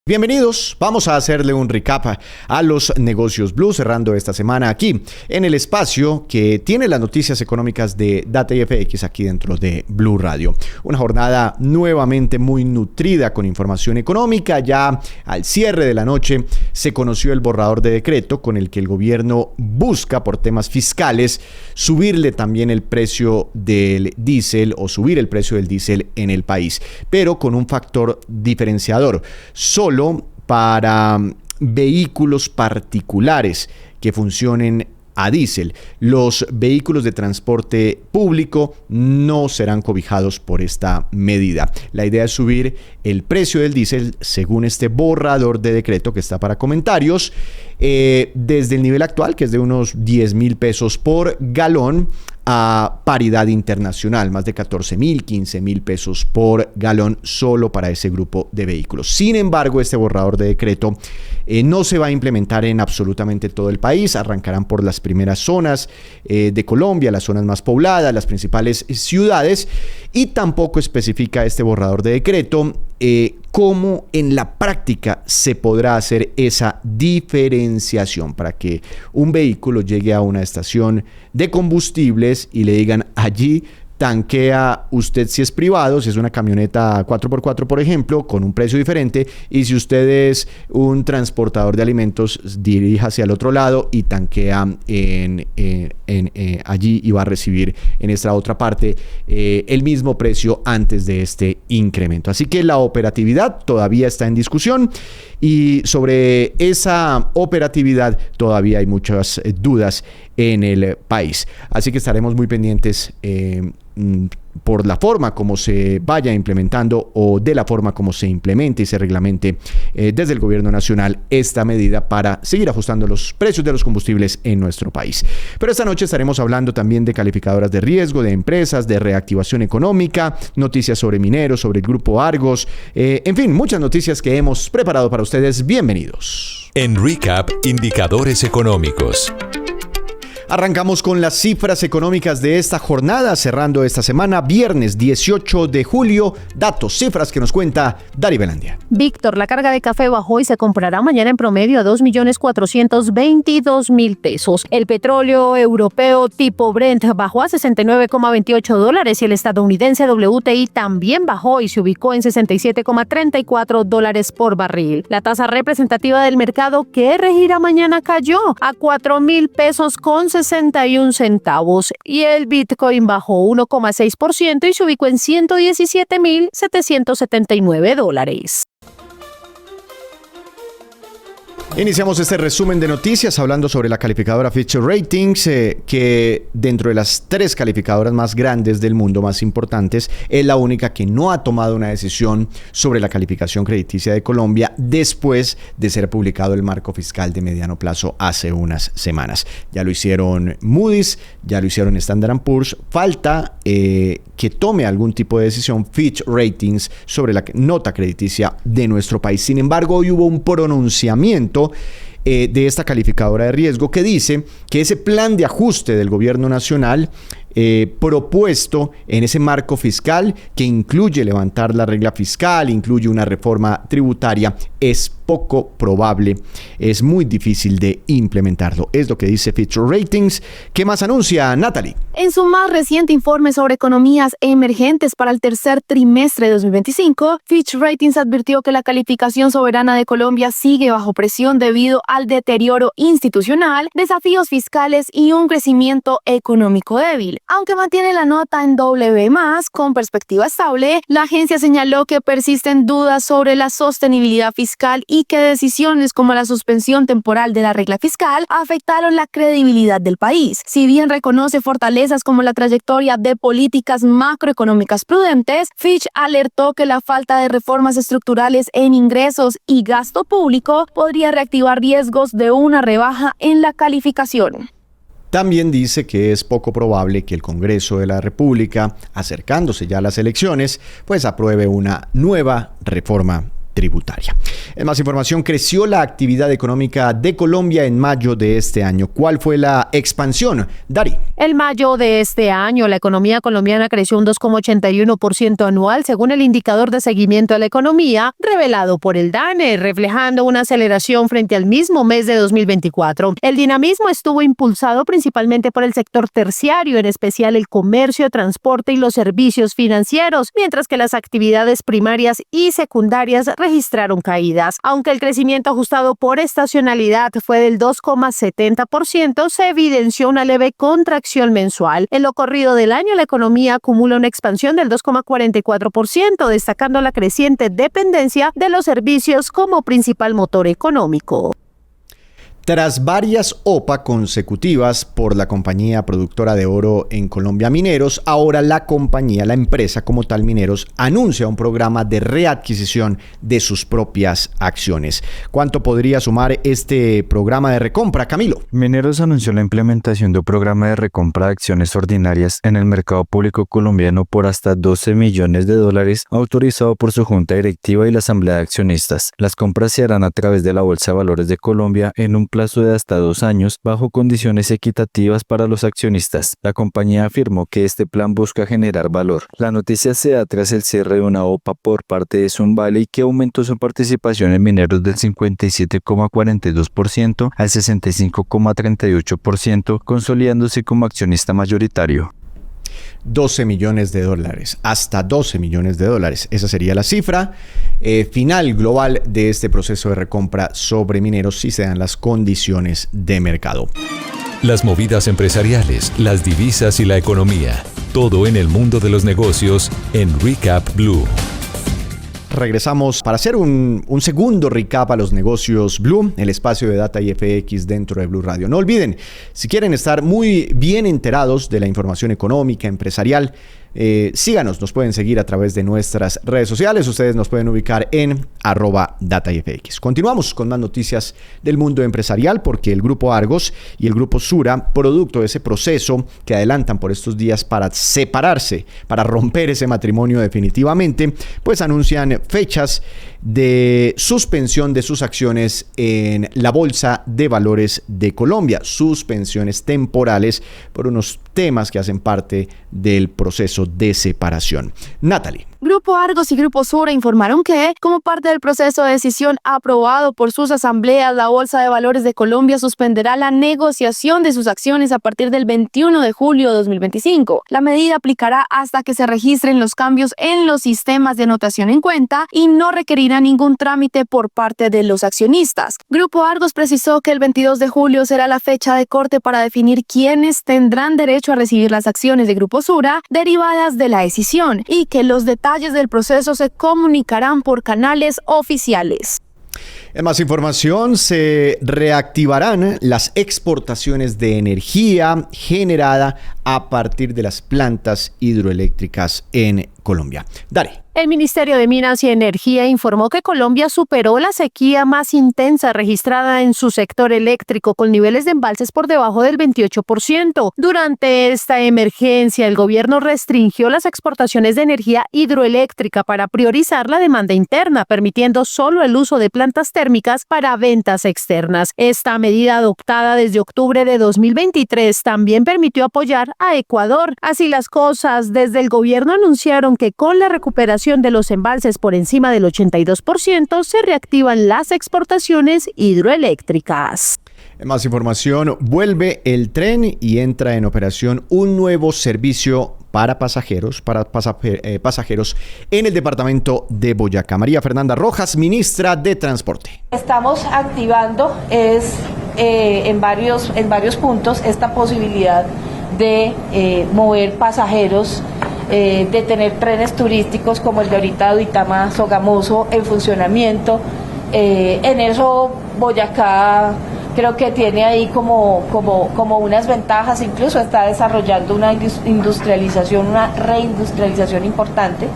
Bienvenidos, vamos a hacerle un recap a los negocios Blue cerrando esta semana aquí en el espacio que tiene las noticias económicas de Data y FX aquí dentro de Blue Radio. Una jornada nuevamente muy nutrida con información económica. Ya al cierre de la noche se conoció el borrador de decreto con el que el gobierno busca por temas fiscales subirle también el precio del diésel o subir el precio del diésel en el país, pero con un factor diferenciador. Solo para vehículos particulares que funcionen a diésel. Los vehículos de transporte público no serán cobijados por esta medida. La idea es subir el precio del diésel según este borrador de decreto que está para comentarios desde el nivel actual, que es de unos 10,000 pesos por galón, a paridad internacional, más de 14,000, 15,000 pesos por galón solo para ese grupo de vehículos. Sin embargo, este borrador de decreto no se va a implementar en absolutamente todo el país. Arrancarán por las primeras zonas de Colombia, las zonas más pobladas, las principales ciudades, y tampoco especifica este borrador de decreto cómo en la práctica se podrá hacer esa diferenciación para que un vehículo llegue a una estación de combustibles y le digan: allí tanquea usted si es privado, si es una camioneta 4x4 por ejemplo, con un precio diferente, y si usted es un transportador de alimentos, diríjase al otro lado y tanquea allí y va a recibir en esta otra parte el mismo precio antes de este incremento. Así que la operatividad todavía está en discusión y sobre esa operatividad todavía hay muchas dudas en el país. Así que estaremos muy pendientes por la forma como se vaya implementando o de la forma como se implemente y se reglamente desde el gobierno nacional esta medida para seguir ajustando los precios de los combustibles en nuestro país. Pero esta noche estaremos hablando también de calificadoras de riesgo, de empresas, de reactivación económica, noticias sobre mineros, sobre el grupo Argos, en fin, muchas noticias que hemos preparado para ustedes. Bienvenidos. En Recap, indicadores económicos. Arrancamos con las cifras económicas de esta jornada, cerrando esta semana, viernes 18 de julio. Datos, cifras que nos cuenta Dari Belandia. Víctor, la carga de café bajó y se comprará mañana en promedio a 2.422.000 pesos. El petróleo europeo tipo Brent bajó a $69,28 y el estadounidense WTI también bajó y se ubicó en $67,34 por barril. La tasa representativa del mercado que regirá mañana cayó a $4,000.61 y el Bitcoin bajó 1,6% y se ubicó en $117,779. Iniciamos este resumen de noticias hablando sobre la calificadora Fitch Ratings, que dentro de las 3 calificadoras más grandes del mundo, más importantes, es la única que no ha tomado una decisión sobre la calificación crediticia de Colombia después de ser publicado el marco fiscal de mediano plazo hace unas semanas. Ya lo hicieron Moody's, ya lo hicieron Standard & Poor's. Falta que tome algún tipo de decisión Fitch Ratings sobre la nota crediticia de nuestro país. Sin embargo, hoy hubo un pronunciamiento de esta calificadora de riesgo que dice que ese plan de ajuste del gobierno nacional propuesto en ese marco fiscal, que incluye levantar la regla fiscal, incluye una reforma tributaria, es poco probable, es muy difícil de implementarlo. Es lo que dice Fitch Ratings. ¿Qué más anuncia Natalie? En su más reciente informe sobre economías emergentes para el tercer trimestre de 2025, Fitch Ratings advirtió que la calificación soberana de Colombia sigue bajo presión debido al deterioro institucional, desafíos fiscales y un crecimiento económico débil. Aunque mantiene la nota en W+, con perspectiva estable, la agencia señaló que persisten dudas sobre la sostenibilidad fiscal y que decisiones como la suspensión temporal de la regla fiscal afectaron la credibilidad del país. Si bien reconoce fortalezas como la trayectoria de políticas macroeconómicas prudentes, Fitch alertó que la falta de reformas estructurales en ingresos y gasto público podría reactivar riesgos de una rebaja en la calificación. También dice que es poco probable que el Congreso de la República, acercándose ya a las elecciones, pues apruebe una nueva reforma tributaria. En más información, creció la actividad económica de Colombia en mayo de este año. ¿Cuál fue la expansión? Dari. En mayo de este año, la economía colombiana creció un 2,81% anual, según el indicador de seguimiento a la economía revelado por el DANE, reflejando una aceleración frente al mismo mes de 2024. El dinamismo estuvo impulsado principalmente por el sector terciario, en especial el comercio, transporte y los servicios financieros, mientras que las actividades primarias y secundarias registraron caídas. Aunque el crecimiento ajustado por estacionalidad fue del 2,70%, se evidenció una leve contracción mensual. En lo corrido del año, la economía acumula una expansión del 2,44%, destacando la creciente dependencia de los servicios como principal motor económico. Tras varias OPA consecutivas por la compañía productora de oro en Colombia Mineros, ahora la empresa como tal Mineros, anuncia un programa de readquisición de sus propias acciones. ¿Cuánto podría sumar este programa de recompra, Camilo? Mineros anunció la implementación de un programa de recompra de acciones ordinarias en el mercado público colombiano por hasta $12 millones, autorizado por su junta directiva y la asamblea de accionistas. Las compras se harán a través de la Bolsa de Valores de Colombia en un plazo de hasta 2 años bajo condiciones equitativas para los accionistas. La compañía afirmó que este plan busca generar valor. La noticia se da tras el cierre de una OPA por parte de Sun Valley, que aumentó su participación en Mineros del 57,42% al 65,38%, consolidándose como accionista mayoritario. $12 millones, hasta $12 millones. Esa sería la cifra final global de este proceso de recompra sobre Mineros si se dan las condiciones de mercado. Las movidas empresariales, las divisas y la economía. Todo en el mundo de los negocios en Recap Blue. Regresamos para hacer un segundo recap a los negocios Blue, el espacio de Data y FX dentro de Blue Radio. No olviden, si quieren estar muy bien enterados de la información económica, empresarial, síganos, nos pueden seguir a través de nuestras redes sociales. Ustedes nos pueden ubicar en @DataIFX. Continuamos con más noticias del mundo empresarial, porque el Grupo Argos y el Grupo Sura, producto de ese proceso que adelantan por estos días para separarse, para romper ese matrimonio definitivamente, pues anuncian fechas de suspensión de sus acciones en la Bolsa de Valores de Colombia, suspensiones temporales por unos temas que hacen parte del proceso de separación. Natalie. Grupo Argos y Grupo Sura informaron que, como parte del proceso de decisión aprobado por sus asambleas, la Bolsa de Valores de Colombia suspenderá la negociación de sus acciones a partir del 21 de julio de 2025. La medida aplicará hasta que se registren los cambios en los sistemas de anotación en cuenta y no requerirá ningún trámite por parte de los accionistas. Grupo Argos precisó que el 22 de julio será la fecha de corte para definir quiénes tendrán derecho a recibir las acciones de Grupo Sura derivadas de la decisión y que los detalles del proceso se comunicarán por canales oficiales. En más información, se reactivarán las exportaciones de energía generada a partir de las plantas hidroeléctricas en Colombia. Dale. El Ministerio de Minas y Energía informó que Colombia superó la sequía más intensa registrada en su sector eléctrico, con niveles de embalses por debajo del 28%. Durante esta emergencia, el gobierno restringió las exportaciones de energía hidroeléctrica para priorizar la demanda interna, permitiendo solo el uso de plantas térmicas para ventas externas. Esta medida, adoptada desde octubre de 2023, también permitió apoyar a Ecuador. Así las cosas, desde el gobierno anunciaron que con la recuperación de los embalses por encima del 82%, se reactivan las exportaciones hidroeléctricas. En más información, vuelve el tren y entra en operación un nuevo servicio para pasajeros en el departamento de Boyacá. María Fernanda Rojas, ministra de Transporte. Estamos activando en varios puntos esta posibilidad de mover pasajeros, de tener trenes turísticos como el de ahorita Duitama-Sogamoso en funcionamiento. En eso Boyacá creo que tiene ahí como unas ventajas, incluso está desarrollando una industrialización, una reindustrialización importante.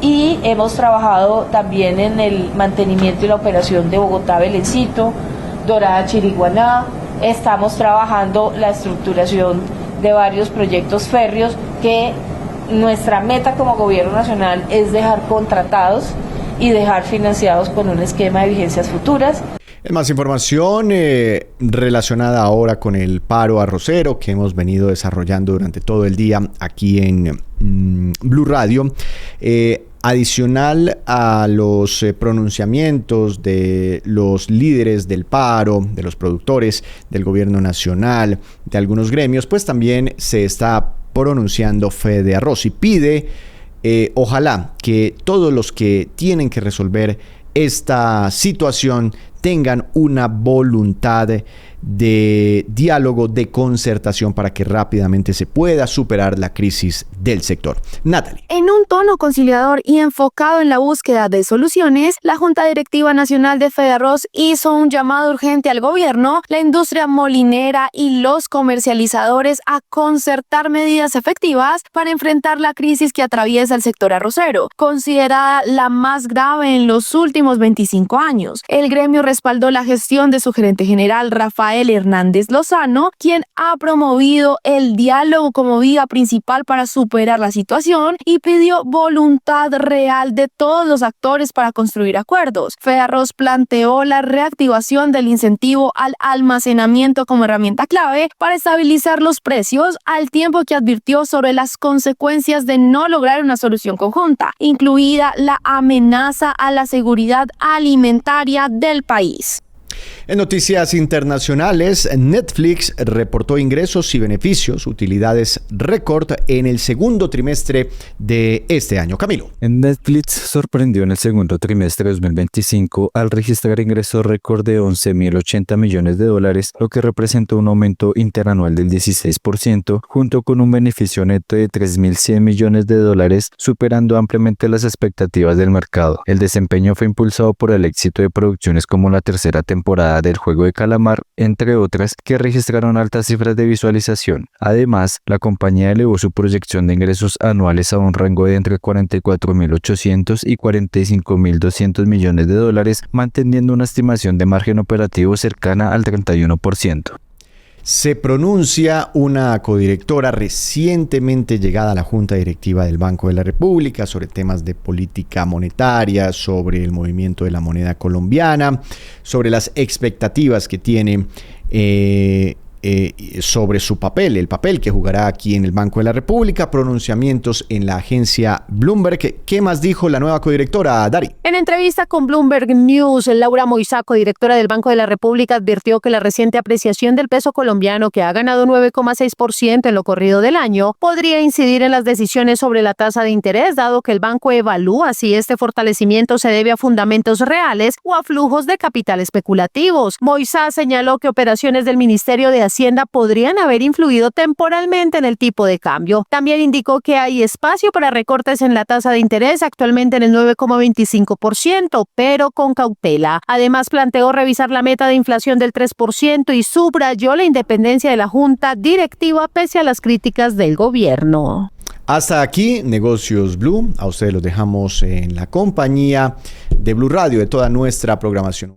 Y hemos trabajado también en el mantenimiento y la operación de Bogotá-Belencito, Dorada-Chiriguaná. Estamos trabajando la estructuración de varios proyectos férreos que nuestra meta como gobierno nacional es dejar contratados y dejar financiados con un esquema de vigencias futuras. Más información relacionada ahora con el paro arrocero que hemos venido desarrollando durante todo el día aquí en Blue Radio. Adicional a los pronunciamientos de los líderes del paro, de los productores, del gobierno nacional, de algunos gremios, pues también se está pronunciando Fede Arroz y pide, ojalá que todos los que tienen que resolver esta situación tengan una voluntad de diálogo, de concertación para que rápidamente se pueda superar la crisis del sector. Natalie. En un tono conciliador y enfocado en la búsqueda de soluciones, la Junta Directiva Nacional de Fedearroz hizo un llamado urgente al gobierno, la industria molinera y los comercializadores a concertar medidas efectivas para enfrentar la crisis que atraviesa el sector arrocero, considerada la más grave en los últimos 25 años. El gremio respaldó la gestión de su gerente general, Rafael Hernández Lozano, quien ha promovido el diálogo como vía principal para superar la situación y pidió voluntad real de todos los actores para construir acuerdos. Fedearroz planteó la reactivación del incentivo al almacenamiento como herramienta clave para estabilizar los precios, al tiempo que advirtió sobre las consecuencias de no lograr una solución conjunta, incluida la amenaza a la seguridad alimentaria del país. En noticias internacionales, Netflix reportó ingresos y beneficios, utilidades récord en el segundo trimestre de este año. Camilo. Netflix sorprendió en el segundo trimestre de 2025 al registrar ingresos récord de $11.080 millones, lo que representó un aumento interanual del 16%, junto con un beneficio neto de $3.100 millones, superando ampliamente las expectativas del mercado. El desempeño fue impulsado por el éxito de producciones como la tercera temporada del Juego de Calamar, entre otras, que registraron altas cifras de visualización. Además, la compañía elevó su proyección de ingresos anuales a un rango de entre $44.800 y $45.200 millones, manteniendo una estimación de margen operativo cercana al 31%. Se pronuncia una codirectora recientemente llegada a la Junta Directiva del Banco de la República sobre temas de política monetaria, sobre el movimiento de la moneda colombiana, sobre las expectativas que tiene sobre su papel, el papel que jugará aquí en el Banco de la República, pronunciamientos en la agencia Bloomberg. ¿Qué más dijo la nueva codirectora, Dari? En entrevista con Bloomberg News, Laura Moisá, codirectora del Banco de la República, advirtió que la reciente apreciación del peso colombiano, que ha ganado 9,6% en lo corrido del año, podría incidir en las decisiones sobre la tasa de interés, dado que el banco evalúa si este fortalecimiento se debe a fundamentos reales o a flujos de capital especulativos. Moisá señaló que operaciones del Ministerio de Hacienda podrían haber influido temporalmente en el tipo de cambio. También indicó que hay espacio para recortes en la tasa de interés, actualmente en el 9,25%, pero con cautela. Además, planteó revisar la meta de inflación del 3% y subrayó la independencia de la Junta Directiva pese a las críticas del gobierno. Hasta aquí, Negocios Blue. A ustedes los dejamos en la compañía de Blue Radio, de toda nuestra programación.